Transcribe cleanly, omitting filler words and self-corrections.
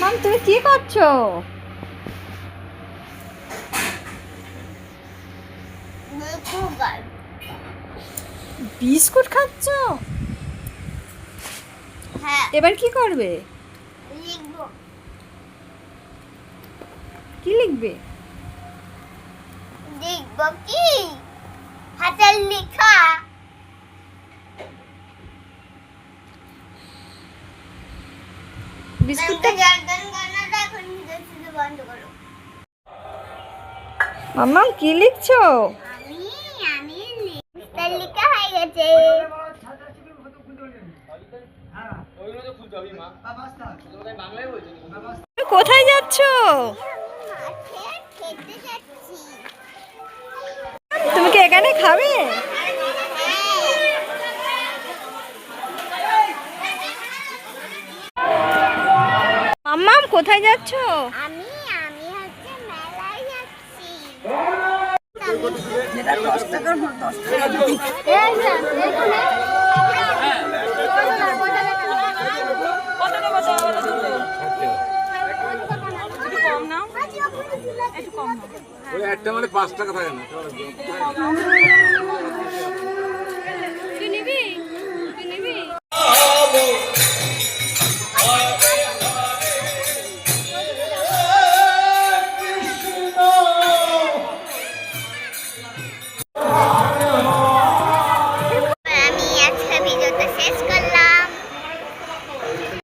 মাম তুমি কি করছো? বিস্কুট খাচ্ছো? হ্যাঁ, এবার কি করবে? লিখবো। কি লিখবে? লিখবো কি? হাতের লেখা। বিস্কুটটা গানটা এখন বন্ধ করো। মাম্মাম কি লিখছো? আমি আমি হাতের লেখা হয়ে গেছে। তুমি কোথায় যাচ্ছো? মাঠে খেতে যাচ্ছি। তুমি কি এখানে খাবে? মাম্মাম কোথায় যাচ্ছো? আমি আমি হচ্ছে মেলায় যাচ্ছি। যেটা 10 টাকার 10 টাকা একটা মানে 5 টাকা থাকে না।